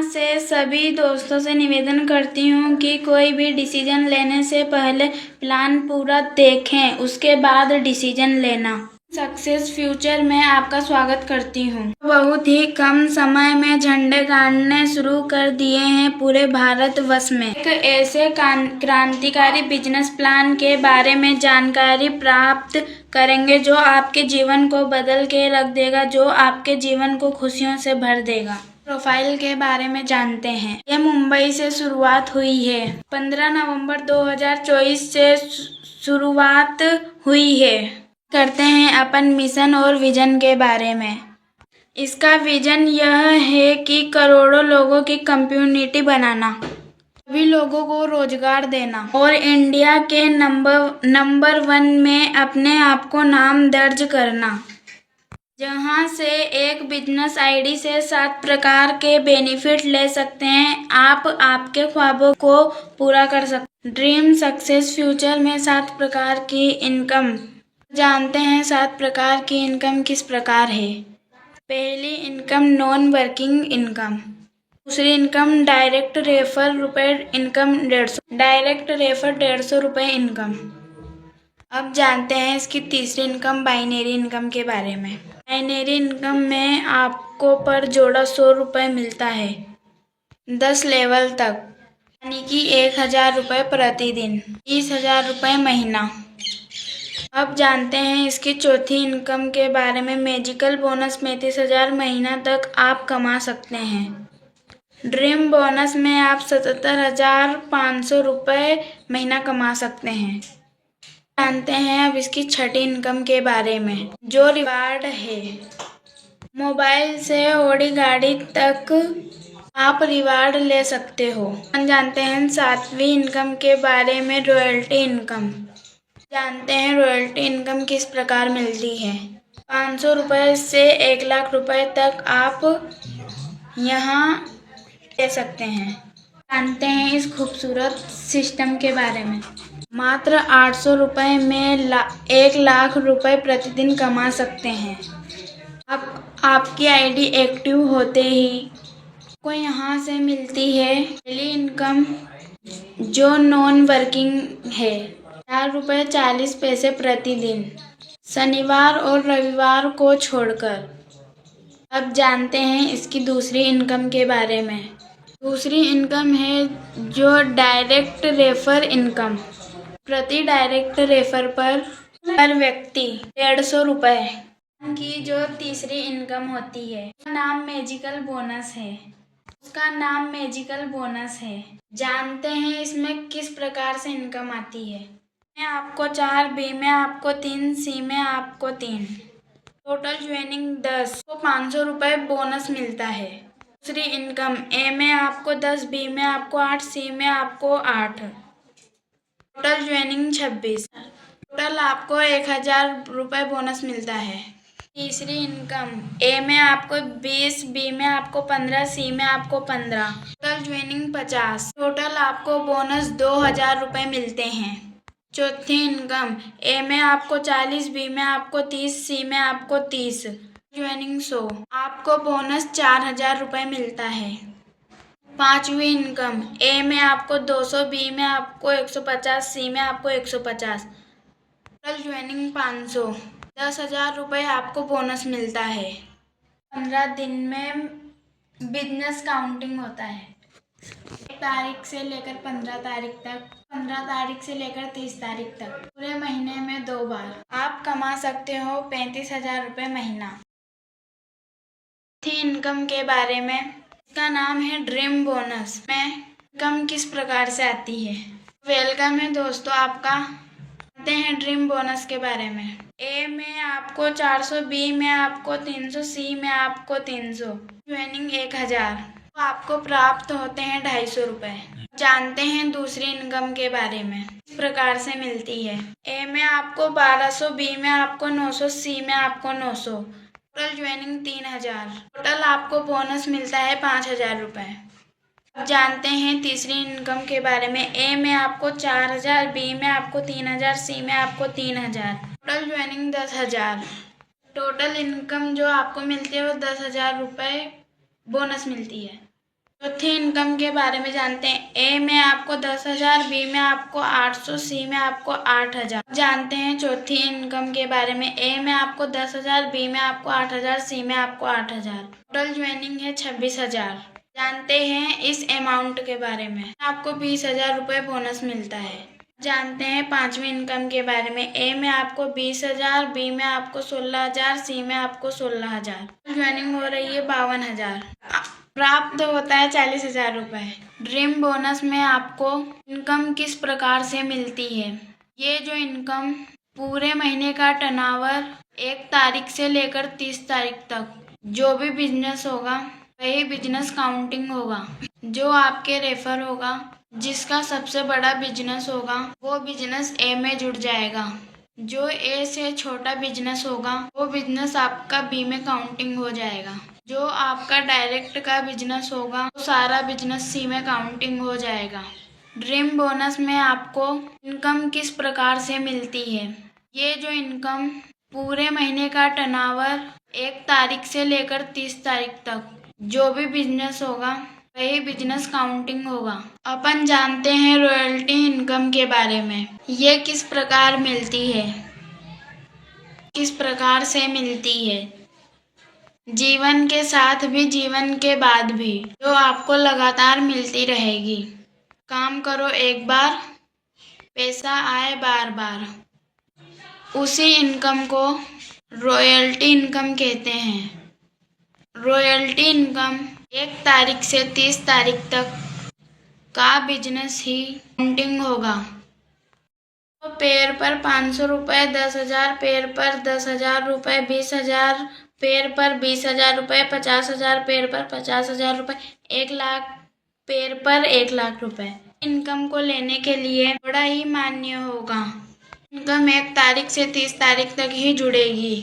से सभी दोस्तों से निवेदन करती हूँ कि कोई भी डिसीजन लेने से पहले प्लान पूरा देखें, उसके बाद डिसीजन लेना। सक्सेस फ्यूचर में आपका स्वागत करती हूँ। बहुत ही कम समय में झंडे गाड़ने शुरू कर दिए हैं पूरे भारतवर्ष में। एक ऐसे क्रांतिकारी बिजनेस प्लान के बारे में जानकारी प्राप्त करेंगे जो आपके जीवन को बदल के रख देगा, जो आपके जीवन को खुशियों से भर देगा। प्रोफाइल के बारे में जानते हैं। यह मुंबई से शुरुआत हुई है। 15 नवंबर 2024 से शुरुआत हुई है। करते हैं अपन मिशन और विजन के बारे में। इसका विजन यह है कि करोड़ों लोगों की कम्युनिटी बनाना, सभी लोगों को रोजगार देना और इंडिया के नंबर 1 में अपने आप को नाम दर्ज करना, जहां से एक बिजनेस आईडी से 7 प्रकार के बेनिफिट ले सकते हैं। आप आपके ख्वाबों को पूरा कर सकते हैं। ड्रीम सक्सेस फ्यूचर में 7 प्रकार की इनकम जानते हैं। 7 प्रकार की इनकम किस प्रकार है। पहली इनकम नॉन वर्किंग इनकम। दूसरी income direct refer income 150, direct refer 150 रुपये इनकम। अब जानते हैं इसकी तीसरी इनकम बाइनरी इनकम के बारे में। बाइनरी इनकम में आपको पर जोड़ा 100 रुपये मिलता है 10 लेवल तक, यानी कि 1000 रुपये प्रतिदिन, 30,000 रुपये महीना। अब जानते हैं इसकी चौथी इनकम के बारे में। मैजिकल बोनस 35,000 महीना तक आप कमा सकते हैं। ड्रीम बोनस में आप 77,500 रुपये महीना कमा सकते हैं। जानते हैं अब इसकी छठी इनकम के बारे में, जो रिवार्ड है। मोबाइल से ऑडी गाड़ी तक आप रिवार्ड ले सकते हो। जानते हैं 7वीं इनकम के बारे में, रॉयल्टी इनकम। जानते हैं रॉयल्टी इनकम किस प्रकार मिलती है। 500 रुपये से 1 लाख रुपए तक आप यहाँ ले सकते हैं। जानते हैं इस खूबसूरत सिस्टम के बारे में। मात्र 800 रुपये में 1 लाख रुपए प्रतिदिन कमा सकते हैं। आपकी आईडी एक्टिव होते ही आपको यहाँ से मिलती है पहली इनकम, जो नॉन वर्किंग है, 4 रुपये 40 पैसे प्रतिदिन, शनिवार और रविवार को छोड़कर। अब जानते हैं इसकी दूसरी इनकम के बारे में। दूसरी इनकम है जो डायरेक्ट रेफर इनकम। प्रति डायरेक्ट रेफर पर हर व्यक्ति 150 रुपये की जो तीसरी इनकम होती है, उसका नाम मैजिकल बोनस है। जानते हैं इसमें किस प्रकार से इनकम आती है। में आपको 4, बी में आपको 3, सी में आपको 3, टोटल ज्वाइनिंग 10 को 500 रुपये बोनस मिलता है। दूसरी इनकम ए में आपको 10, बी में आपको 8, सी में आपको 8, टोटल ज्वाइनिंग 26, टोटल आपको 1000 रुपये बोनस मिलता है। तीसरी इनकम ए में आपको 20, बी में आपको 15, सी में आपको 15, टोटल ज्वाइनिंग 50, टोटल आपको बोनस 2000 रुपये मिलते हैं। चौथी इनकम ए में आपको 40, बी में आपको 30, सी में आपको 30, ज्वाइनिंग 100, आपको बोनस 4000 रुपये मिलता है। पांचवी इनकम ए में आपको 200, बी में आपको 150, सी में आपको 150, टोटल ज्वाइनिंग 500, 10,000 रुपये आपको बोनस मिलता है। 15 दिन में बिजनेस काउंटिंग होता है। 1 तारीख से लेकर 15 तारीख तक, 15 तारीख से लेकर 30 तारीख तक, पूरे महीने में 2 बार आप कमा सकते हो 35,000 रुपये महीना। चौथी इनकम के बारे में, इसका नाम है ड्रीम बोनस। में इनकम किस प्रकार से आती है। वेलकम है दोस्तों आपका। जानते हैं ड्रीम बोनस के बारे में। ए में आपको 400, बी में आपको 300, सी में आपको 300, ज्वाइनिंग 1000, तो आपको प्राप्त होते हैं 250 रुपये। जानते हैं दूसरी इनकम के बारे में, इस प्रकार से मिलती है। ए में आपको 1200, बी में आपको 900, सी में आपको 900, टोटल ज्वाइनिंग 3000, टोटल आपको बोनस मिलता है 5000 रुपये। अब जानते हैं तीसरी इनकम के बारे में। ए में आपको 4000, बी में आपको 3000, सी में आपको 3000, टोटल ज्वाइनिंग 10,000, टोटल इनकम जो आपको मिलती है वो 10,000 रुपये बोनस मिलती है। चौथी इनकम के बारे में जानते हैं। ए में आपको 10,000, बी में आपको 800, सी में आपको 8,000। जानते हैं चौथी इनकम के बारे में। ए में आपको 10,000, बी में आपको 8,000, सी में आपको 8,000। टोटल ज्वाइनिंग है 26,000। जानते हैं इस अमाउंट के बारे में। आपको 20,000 रुपये बोनस मिलता है। जानते हैं पांचवी इनकम के बारे में। ए में आपको 20,000, बी में आपको 16,000, सी में आपको 16,000। ज्वाइनिंग हो रही है 52,000। प्राप्त होता है 40,000 रुपये। ड्रीम बोनस में आपको इनकम किस प्रकार से मिलती है। ये जो इनकम पूरे महीने का टर्नओवर 1 तारीख से लेकर 30 तारीख तक जो भी बिजनेस होगा वही बिजनेस काउंटिंग होगा। जो आपके रेफर होगा, जिसका सबसे बड़ा बिजनेस होगा, वो बिजनेस ए में जुड़ जाएगा। जो ए से छोटा बिजनेस होगा वो बिजनेस आपका बी में काउंटिंग हो जाएगा। जो आपका डायरेक्ट का बिजनेस होगा वो सारा बिजनेस सी में काउंटिंग हो जाएगा। ड्रीम बोनस में आपको इनकम किस प्रकार से मिलती है। ये जो इनकम पूरे महीने का टर्नओवर 1 तारीख से लेकर 30 तारीख तक जो भी बिजनेस होगा वही बिजनेस काउंटिंग होगा। अपन जानते हैं रॉयल्टी इनकम के बारे में। ये किस प्रकार मिलती है, किस प्रकार से मिलती है। जीवन के साथ भी, जीवन के बाद भी, जो आपको लगातार मिलती रहेगी। काम करो एक बार, पैसा आए बार बार। उसी इनकम को रॉयल्टी इनकम कहते हैं। रॉयल्टी इनकम 1 तारीख से 30 तारीख तक का बिजनेस ही काउंटिंग होगा। तो पेड़ पर 500 रुपये, 10,000 पेड़ पर 10,000 रुपये, 20,000 पेड़ पर 20,000 रुपये, 50,000 पेड़ पर 50,000 रुपये, 1 लाख पेड़ पर 1 लाख रुपये। इनकम को लेने के लिए थोड़ा ही मान्य होगा। इनकम 1 तारीख से 30 तारीख तक ही जुड़ेगी।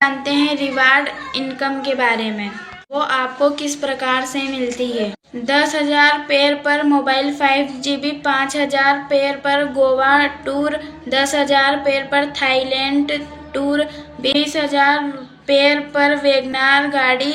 जानते हैं रिवार्ड इनकम के बारे में। वो आपको किस प्रकार से मिलती है। 10,000 पेड़ पर मोबाइल 5GB, 5,000 पेड़ पर गोवा टूर, 10,000 पेड़ पर थाईलैंड टूर, 20,000 पेड़ पर वैगनार गाड़ी,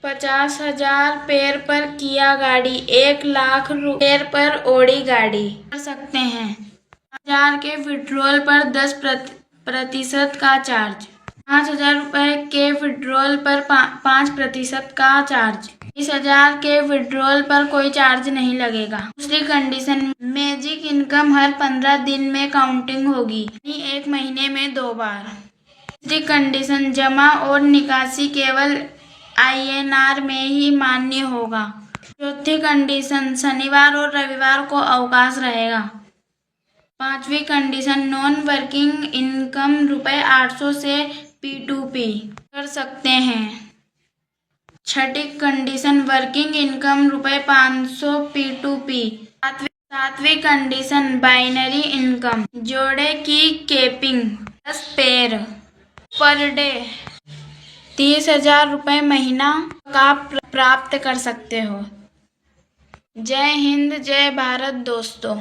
50,000 पेड़ पर किया गाड़ी, 1 लाख पेड़ पर ओडी गाड़ी कर सकते हैं। 1,000 के विड्रॉल पर 10% का चार्ज, 5,000 रुपये के विड्रॉल पर 5% का चार्ज, 20,000 के विड्रॉल पर कोई चार्ज नहीं लगेगा। दूसरी कंडीशन, मैजिक इनकम हर 15 दिन में काउंटिंग होगी, यानी 1 महीने में 2 बार। तीसरी कंडीशन, जमा और निकासी केवल INR में ही मान्य होगा। चौथी कंडीशन, शनिवार और रविवार को अवकाश रहेगा। पांचवी कंडीशन, नॉन वर्किंग इनकम ₹800 से P2P कर सकते हैं। छठी कंडीशन, वर्किंग इनकम ₹500 P2P। सातवीं कंडीशन, बाइनरी इनकम, जोड़े की कैपिंग 10 पेड़ पर डे 30,000 रुपये महीना का प्राप्त कर सकते हो। जय हिंद, जय भारत दोस्तों।